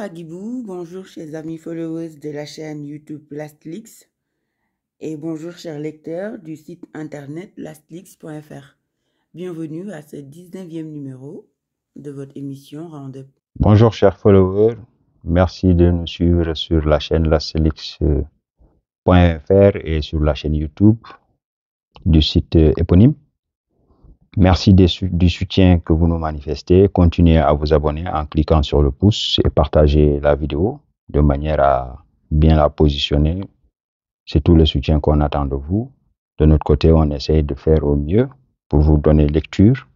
Agibou, bonjour chers amis followers de la chaîne YouTube Lastleaks et bonjour chers lecteurs du site internet lastleaks.fr. Bienvenue à ce 19e numéro de votre émission Roundup. Bonjour chers followers, merci de nous suivre sur la chaîne lastleaks.fr et sur la chaîne YouTube du site éponyme. Merci du soutien que vous nous manifestez. Continuez à vous abonner en cliquant sur le pouce et partager la vidéo de manière à bien la positionner. C'est tout le soutien qu'on attend de vous. De notre côté, on essaye de faire au mieux pour vous donner lecture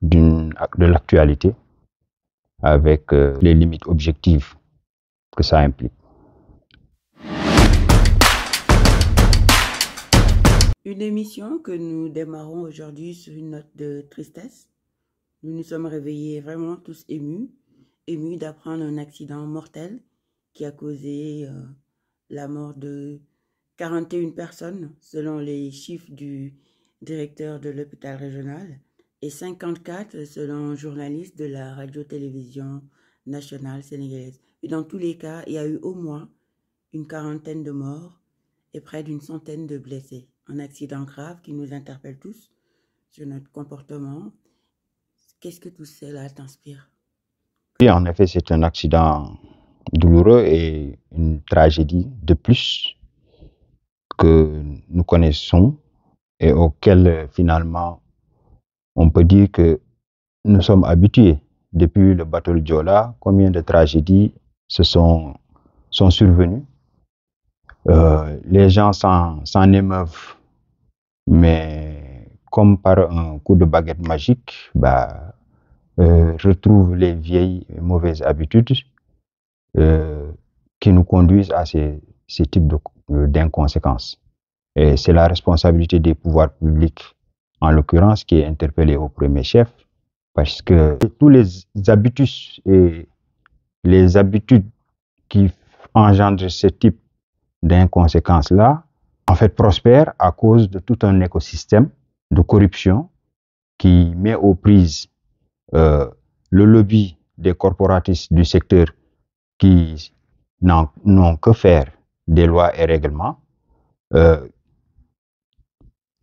de l'actualité avec les limites objectives que ça implique. Une émission que nous démarrons aujourd'hui sur une note de tristesse. Nous nous sommes réveillés vraiment tous émus d'apprendre un accident mortel qui a causé la mort de 41 personnes selon les chiffres du directeur de l'hôpital régional et 54 selon un journaliste de la radio-télévision nationale sénégalaise. Et dans tous les cas, il y a eu au moins une quarantaine de morts et près d'une centaine de blessés. Un accident grave qui nous interpelle tous sur notre comportement. Qu'est-ce que tout cela t'inspire? Oui, en effet, c'est un accident douloureux et une tragédie de plus que nous connaissons et auquel finalement on peut dire que nous sommes habitués. Depuis le bateau de Joola, combien de tragédies sont survenues. Les gens s'en émeuvent, mais comme par un coup de baguette magique, retrouvent les vieilles mauvaises habitudes qui nous conduisent à ces types d'inconséquences. Et c'est la responsabilité des pouvoirs publics, en l'occurrence, qui est interpellée au premier chef, parce que tous les habitus et les habitudes qui engendrent ce type d'inconséquences-là, en fait, prospèrent à cause de tout un écosystème de corruption qui met aux prises le lobby des corporatistes du secteur qui n'ont que faire des lois et règlements,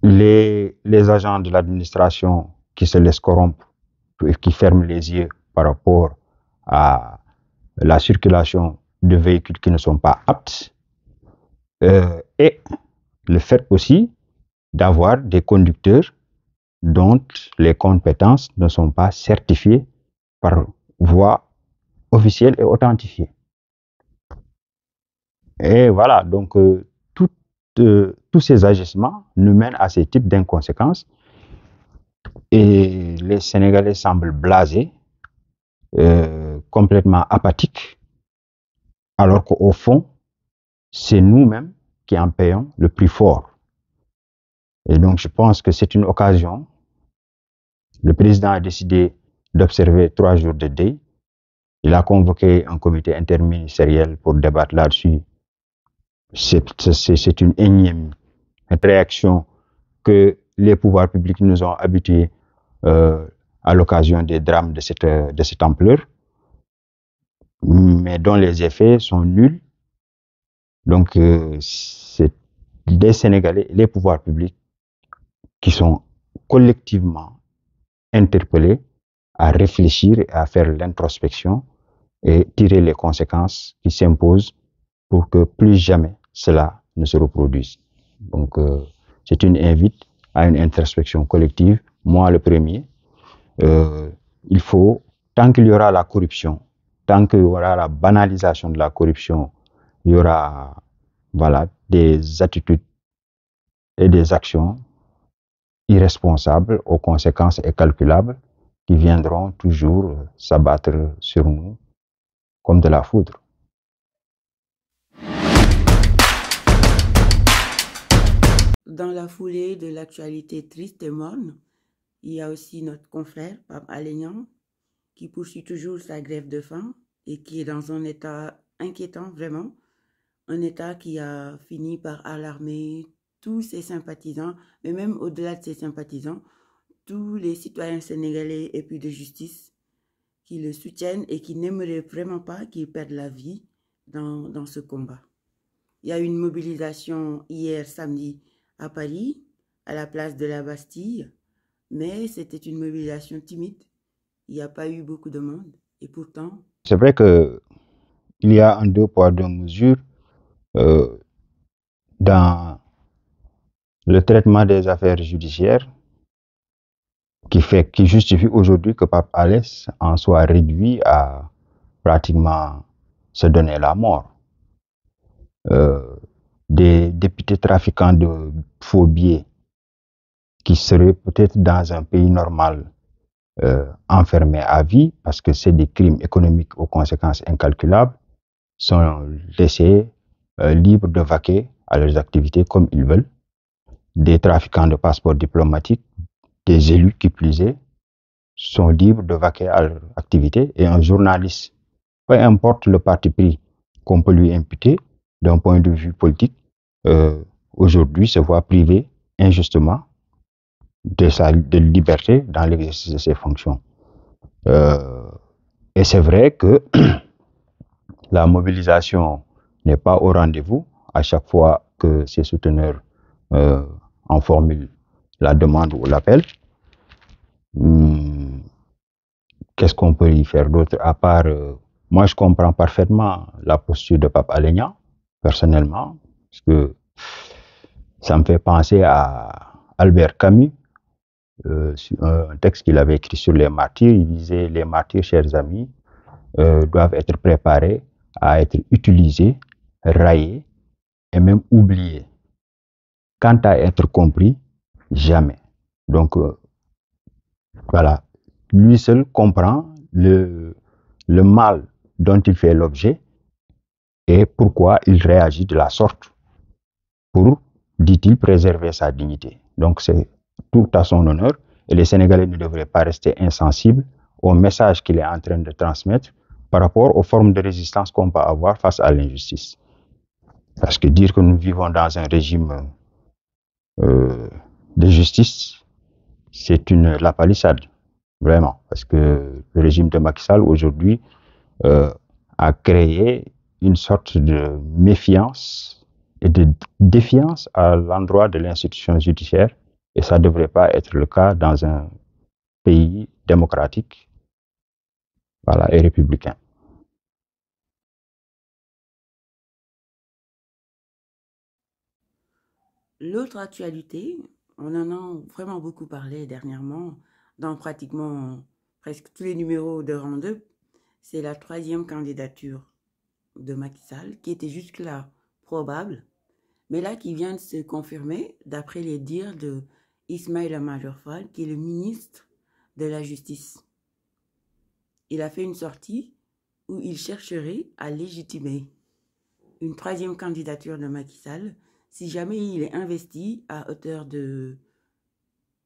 les agents de l'administration qui se laissent corrompre et qui ferment les yeux par rapport à la circulation de véhicules qui ne sont pas aptes, et le fait aussi d'avoir des conducteurs dont les compétences ne sont pas certifiées par voie officielle et authentifiée. Et voilà, donc tous ces agissements nous mènent à ces types d'inconséquences et les Sénégalais semblent blasés, complètement apathiques, alors qu'au fond, c'est nous-mêmes qui en payons le prix fort. Et donc, je pense que c'est une occasion. Le président a décidé d'observer 3 jours de deuil. Il a convoqué un comité interministériel pour débattre là-dessus. C'est une énième réaction que les pouvoirs publics nous ont habitués à l'occasion des drames de cette ampleur, mais dont les effets sont nuls. Donc, c'est les Sénégalais, les pouvoirs publics qui sont collectivement interpellés à réfléchir et à faire l'introspection et tirer les conséquences qui s'imposent pour que plus jamais cela ne se reproduise. Donc, c'est une invite à une introspection collective. Moi, le premier, il faut, tant qu'il y aura la corruption, tant qu'il y aura la banalisation de la corruption, il y aura des attitudes et des actions irresponsables, aux conséquences incalculables, qui viendront toujours s'abattre sur nous comme de la foudre. Dans la foulée de l'actualité triste et morne, il y a aussi notre confrère, Pape Alé Niang, qui poursuit toujours sa grève de faim et qui est dans un état inquiétant, vraiment. Un état qui a fini par alarmer tous ses sympathisants, mais même au-delà de ses sympathisants, tous les citoyens sénégalais épris de justice qui le soutiennent et qui n'aimeraient vraiment pas qu'il perde la vie dans ce combat. Il y a eu une mobilisation hier samedi à Paris, à la place de la Bastille, mais c'était une mobilisation timide. Il n'y a pas eu beaucoup de monde et pourtant... C'est vrai qu'il y a un deux poids, deux mesures dans le traitement des affaires judiciaires qui justifie aujourd'hui que Pape Alé en soit réduit à pratiquement se donner la mort. Des députés trafiquants de faux billets qui seraient peut-être dans un pays normal enfermés à vie parce que c'est des crimes économiques aux conséquences incalculables, sont laissés libres de vaquer à leurs activités comme ils veulent. Des trafiquants de passeports diplomatiques, des élus qui plus est, sont libres de vaquer à leur activité, et un journaliste, peu importe le parti pris qu'on peut lui imputer d'un point de vue politique, aujourd'hui se voit privé injustement de liberté dans l'exercice de ses fonctions. Et c'est vrai que la mobilisation n'est pas au rendez-vous à chaque fois que ses souteneurs en formulent la demande ou l'appel. Qu'est-ce qu'on peut y faire d'autre à part moi je comprends parfaitement la posture de Pape Alé Niang personnellement, parce que ça me fait penser à Albert Camus, un texte qu'il avait écrit sur les martyrs. Il disait: les martyrs, chers amis, doivent être préparés à être utilisés, raillés et même oubliés. Quant à être compris, jamais. Donc voilà, lui seul comprend le mal dont il fait l'objet et pourquoi il réagit de la sorte pour, dit-il, préserver sa dignité. Donc c'est tout à son honneur, et les Sénégalais ne devraient pas rester insensibles au message qu'il est en train de transmettre par rapport aux formes de résistance qu'on peut avoir face à l'injustice. Parce que dire que nous vivons dans un régime de justice, c'est la palissade, vraiment. Parce que le régime de Macky Sall aujourd'hui a créé une sorte de méfiance et de défiance à l'endroit de l'institution judiciaire, et ça ne devrait pas être le cas dans un pays démocratique, voilà, et républicain. L'autre actualité, on en a vraiment beaucoup parlé dernièrement dans pratiquement presque tous les numéros de Rang 2, c'est la troisième candidature de Macky Sall qui était jusque-là probable, mais là qui vient de se confirmer d'après les dires de Ismaïla Madior Fall, qui est le ministre de la Justice. Il a fait une sortie où il chercherait à légitimer une troisième candidature de Macky Sall si jamais il est investi à hauteur de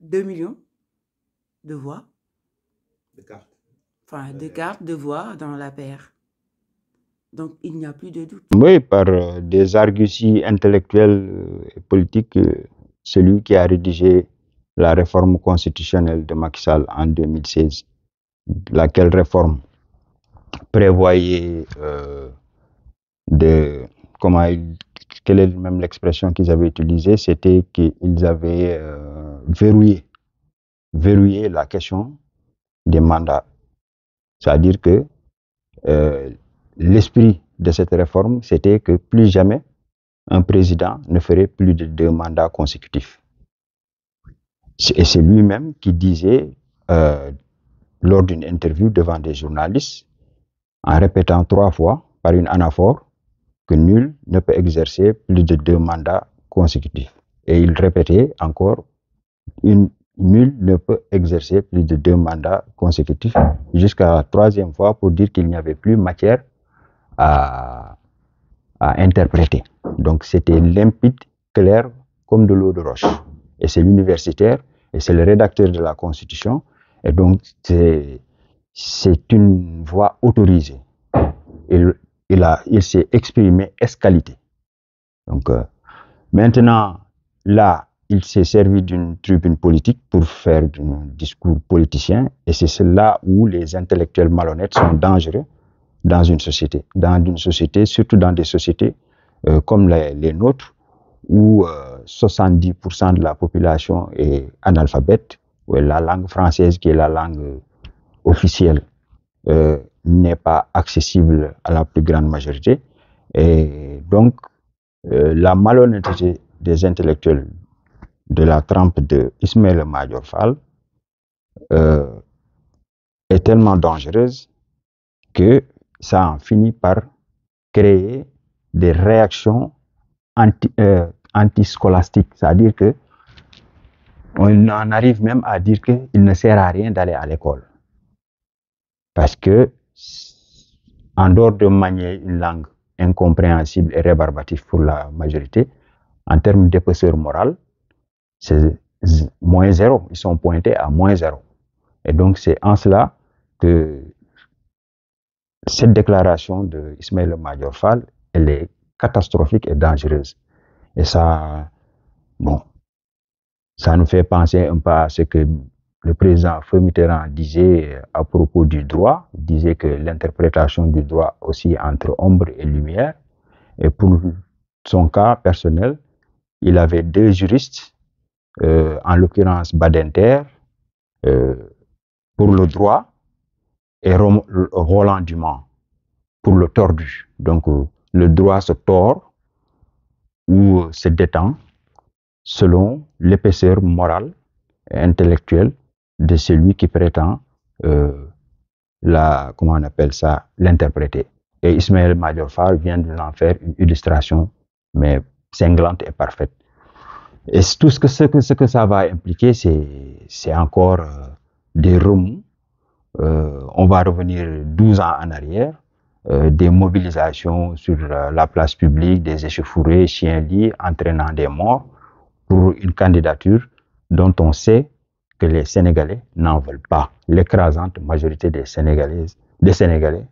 2 millions de voix. De cartes. Enfin, de cartes de voix dans la paire. Donc, il n'y a plus de doute. Oui, par des arguties intellectuelles et politiques, celui qui a rédigé la réforme constitutionnelle de Macky Sall en 2016, laquelle réforme prévoyait quelle est même l'expression qu'ils avaient utilisée, c'était qu'ils avaient verrouillé la question des mandats. C'est-à-dire que l'esprit de cette réforme, c'était que plus jamais un président ne ferait plus de 2 mandats consécutifs. Et c'est lui-même qui disait, lors d'une interview devant des journalistes, en répétant 3 fois par une anaphore, que nul ne peut exercer plus de 2 mandats consécutifs. Et il répétait encore, nul ne peut exercer plus de 2 mandats consécutifs, jusqu'à la 3e fois pour dire qu'il n'y avait plus matière à interpréter. Donc c'était limpide, clair, comme de l'eau de roche. Et c'est l'universitaire, et c'est le rédacteur de la Constitution, et donc c'est une voix autorisée. Il s'est exprimé escalité. Donc maintenant, là, il s'est servi d'une tribune politique pour faire un discours politicien, et c'est là où les intellectuels malhonnêtes sont dangereux dans une société, surtout dans des sociétés comme les nôtres, où 70% de la population est analphabète, où la langue française, qui est la langue officielle, n'est pas accessible à la plus grande majorité. Et donc, la malhonnêteté des intellectuels de la trempe de Ismaïla Madior Fall est tellement dangereuse que ça en finit par créer des réactions anti-scolastiques. C'est-à-dire que on en arrive même à dire qu'il ne sert à rien d'aller à l'école. Parce que, en dehors de manier une langue incompréhensible et rébarbative pour la majorité, en termes d'épaisseur morale, c'est -0. Ils sont pointés à -0. Et donc, c'est en cela que cette déclaration de Ismaïla Madior Fall, elle est catastrophique et dangereuse. Et ça, bon, ça nous fait penser un peu à ce que le président Feu Mitterrand disait à propos du droit. Il disait que l'interprétation du droit aussi entre ombre et lumière. Et pour son cas personnel, il avait 2 juristes, en l'occurrence Badinter, pour le droit, et Roland Dumas pour le tordu. Donc, le droit se tord ou se détend selon l'épaisseur morale et intellectuelle de celui qui prétend comment on appelle ça, l'interpréter. Et Ismaïla Madior Fall vient de en faire une illustration, mais cinglante et parfaite. Et tout ce que ça va impliquer, c'est encore des remous. On va revenir 12 ans en arrière, des mobilisations sur la place publique, des échauffourées, chiens-lits, entraînant des morts pour une candidature dont on sait que les Sénégalais n'en veulent pas. L'écrasante majorité des Sénégalais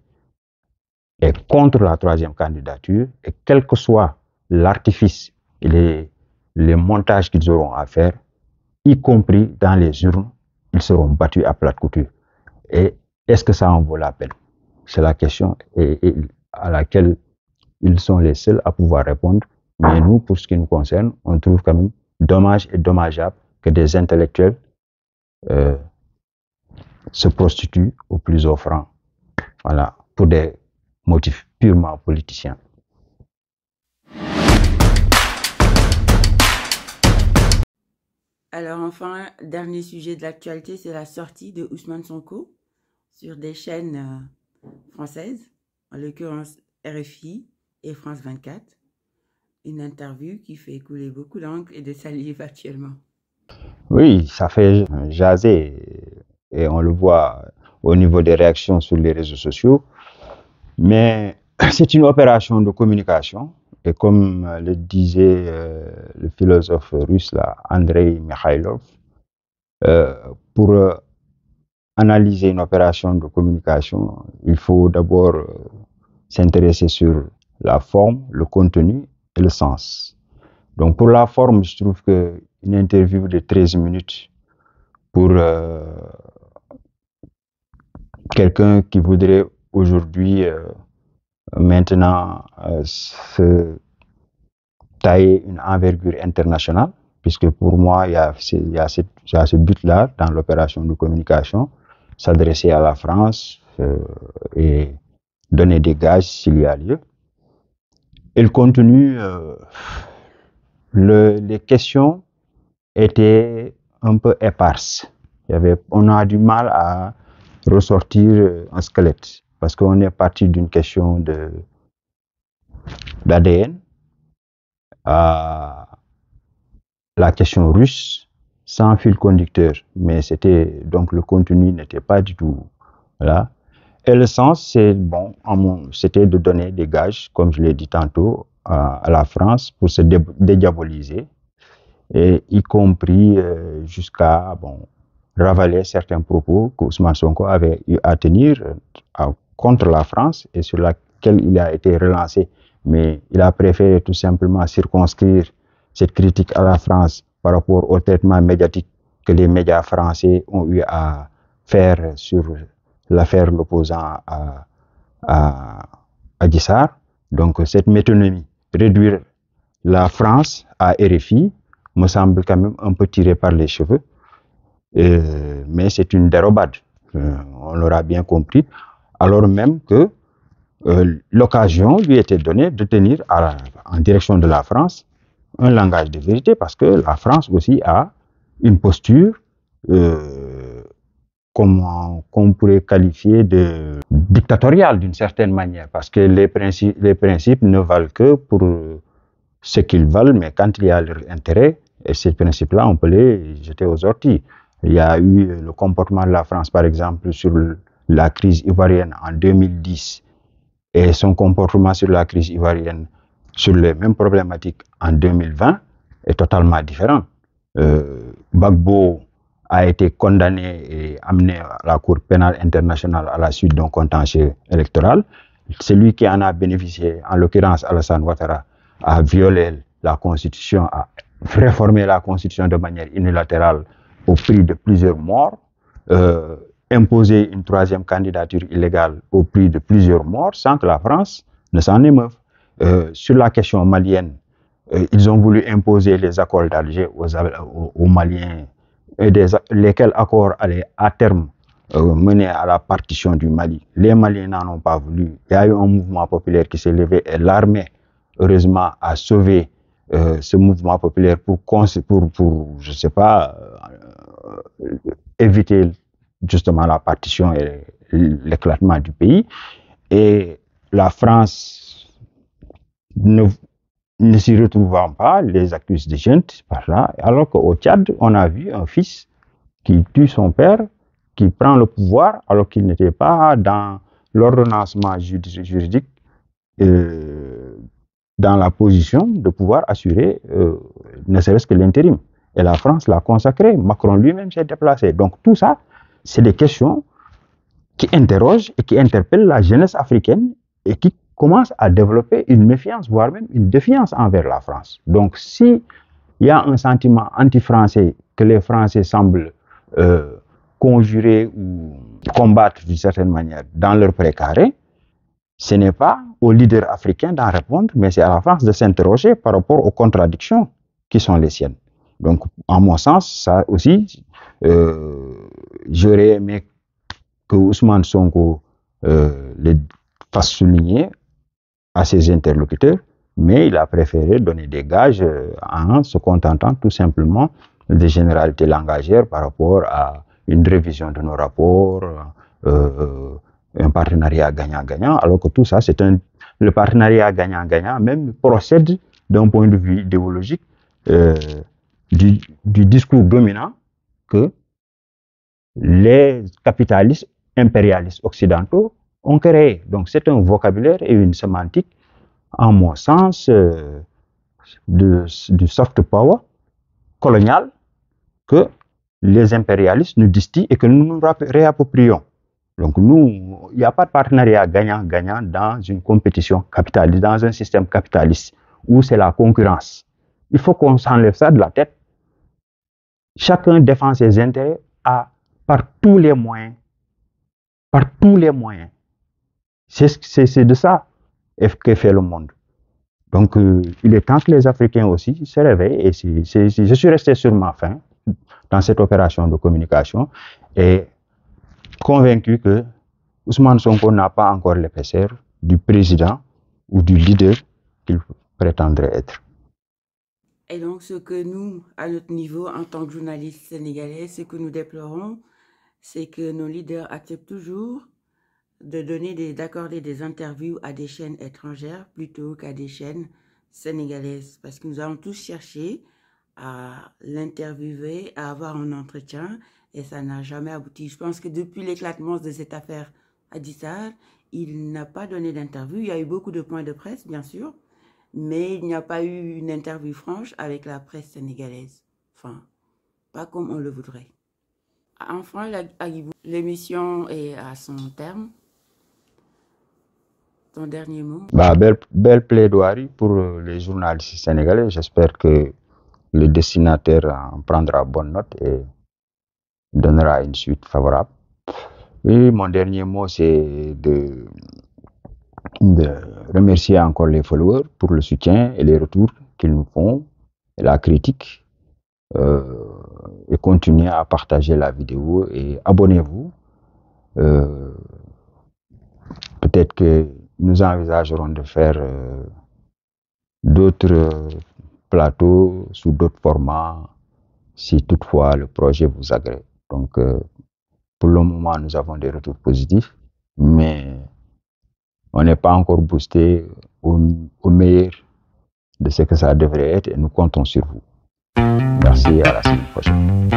est contre la 3e candidature, et quel que soit l'artifice et les montages qu'ils auront à faire, y compris dans les urnes, ils seront battus à plate couture. Et est-ce que ça en vaut la peine? C'est la question et à laquelle ils sont les seuls à pouvoir répondre. Mais nous, pour ce qui nous concerne, on trouve quand même dommage et dommageable que des intellectuels se prostituent au plus offrant, voilà, pour des motifs purement politiciens. Alors enfin, dernier sujet de l'actualité, c'est la sortie de Ousmane Sonko sur des chaînes françaises, en l'occurrence RFI et France 24. Une interview qui fait couler beaucoup d'encre et de salive actuellement. Oui, ça fait jaser, et on le voit au niveau des réactions sur les réseaux sociaux. Mais c'est une opération de communication. Et comme le disait le philosophe russe là, Andrei Mikhailov, pour analyser une opération de communication, il faut d'abord s'intéresser sur la forme, le contenu et le sens. Donc pour la forme, je trouve qu'une interview de 13 minutes pour quelqu'un qui voudrait aujourd'hui maintenant se tailler une envergure internationale, puisque pour moi, il y a ce but-là dans l'opération de communication, s'adresser à la France et donner des gages s'il y a lieu. Et le contenu, les questions étaient un peu éparses. On a du mal à ressortir un squelette, parce qu'on est parti d'une question d'ADN à la question russe sans fil conducteur, mais donc le contenu n'était pas du tout là. Et le sens, c'était de donner des gages, comme je l'ai dit tantôt, à la France pour se dédiaboliser, et y compris jusqu'à ravaler certains propos qu'Ousmane Sonko avait eu à tenir contre la France et sur laquelle il a été relancé. Mais il a préféré tout simplement circonscrire cette critique à la France par rapport au traitement médiatique que les médias français ont eu à faire sur l'affaire l'opposant à Adji Sarr. Donc cette métonymie, réduire la France à RFI, me semble quand même un peu tiré par les cheveux. Mais c'est une dérobade, on l'aura bien compris, alors même que l'occasion lui était donnée de tenir en direction de la France un langage de vérité, parce que la France aussi a une posture qu'on pourrait qualifier de dictatoriale d'une certaine manière, parce que les principes ne valent que pour ce qu'ils valent, mais quand il y a leur intérêt, et ces principes-là, on peut les jeter aux orties. Il y a eu le comportement de la France, par exemple, sur la crise ivoirienne en 2010 et son comportement sur la crise ivoirienne sur les mêmes problématiques en 2020 est totalement différent. Gbagbo a été condamné et amené à la Cour pénale internationale à la suite d'un contentieux électoral. Celui qui en a bénéficié, en l'occurrence Alassane Ouattara, a violé la Constitution, a réformé la Constitution de manière unilatérale au prix de plusieurs morts, imposé une troisième candidature illégale au prix de plusieurs morts sans que la France ne s'en émeuve. Sur la question malienne, ils ont voulu imposer les accords d'Alger aux Maliens, lesquels accords allaient à terme mener à la partition du Mali. Les Maliens n'en ont pas voulu. Il y a eu un mouvement populaire qui s'est levé et l'armée, heureusement, a sauvé ce mouvement populaire pour je sais pas, éviter justement la partition et l'éclatement du pays. Et la France ne s'y retrouvant pas, les accuse de junte par là, alors qu'au Tchad, on a vu un fils qui tue son père, qui prend le pouvoir alors qu'il n'était pas dans l'ordonnancement juridique, dans la position de pouvoir assurer ne serait-ce que l'intérim. Et la France l'a consacré, Macron lui-même s'est déplacé. Donc tout ça, c'est des questions qui interrogent et qui interpellent la jeunesse africaine et qui commencent à développer une méfiance, voire même une défiance envers la France. Donc s'il y a un sentiment anti-français que les Français semblent conjurer ou combattre d'une certaine manière dans leur précaré, ce n'est pas aux leaders africains d'en répondre, mais c'est à la France de s'interroger par rapport aux contradictions qui sont les siennes. Donc, en mon sens, ça aussi, j'aurais aimé que Ousmane Sonko le fasse souligner à ses interlocuteurs, mais il a préféré donner des gages en se contentant tout simplement des généralités langagières par rapport à une révision de nos rapports, un partenariat gagnant-gagnant, alors que tout ça, le partenariat gagnant-gagnant même procède d'un point de vue idéologique du discours dominant que les capitalistes impérialistes occidentaux ont créé. Donc c'est un vocabulaire et une sémantique, en mon sens, du soft power colonial que les impérialistes nous distillent et que nous nous réapproprions. Donc nous, il n'y a pas de partenariat gagnant-gagnant dans une compétition capitaliste, dans un système capitaliste où c'est la concurrence. Il faut qu'on s'enlève ça de la tête. Chacun défend ses intérêts par tous les moyens. Par tous les moyens. C'est de ça que fait le monde. Donc il est temps que les Africains aussi se réveillent et je suis resté sur ma faim dans cette opération de communication et convaincu que Ousmane Sonko n'a pas encore l'épaisseur du président ou du leader qu'il prétendrait être. Et donc, ce que nous, à notre niveau, en tant que journalistes sénégalais, ce que nous déplorons, c'est que nos leaders acceptent toujours d'accorder des interviews à des chaînes étrangères plutôt qu'à des chaînes sénégalaises. Parce que nous avons tous cherché à l'interviewer, à avoir un entretien, et ça n'a jamais abouti. Je pense que depuis l'éclatement de cette affaire Adji Sarr, il n'a pas donné d'interview. Il y a eu beaucoup de points de presse, bien sûr, mais il n'y a pas eu une interview franche avec la presse sénégalaise. Enfin, pas comme on le voudrait. Enfin, l'émission est à son terme. Ton dernier mot? Belle plaidoirie pour les journalistes sénégalais. J'espère que le destinataire en prendra bonne note et donnera une suite favorable. Et mon dernier mot, c'est de remercier encore les followers pour le soutien et les retours qu'ils nous font, et la critique, et continuez à partager la vidéo et abonnez-vous. Peut-être que nous envisagerons de faire d'autres plateaux sous d'autres formats si toutefois le projet vous agrée. Donc, pour le moment, nous avons des retours positifs, mais on n'est pas encore boosté au meilleur de ce que ça devrait être et nous comptons sur vous. Merci, à la semaine prochaine.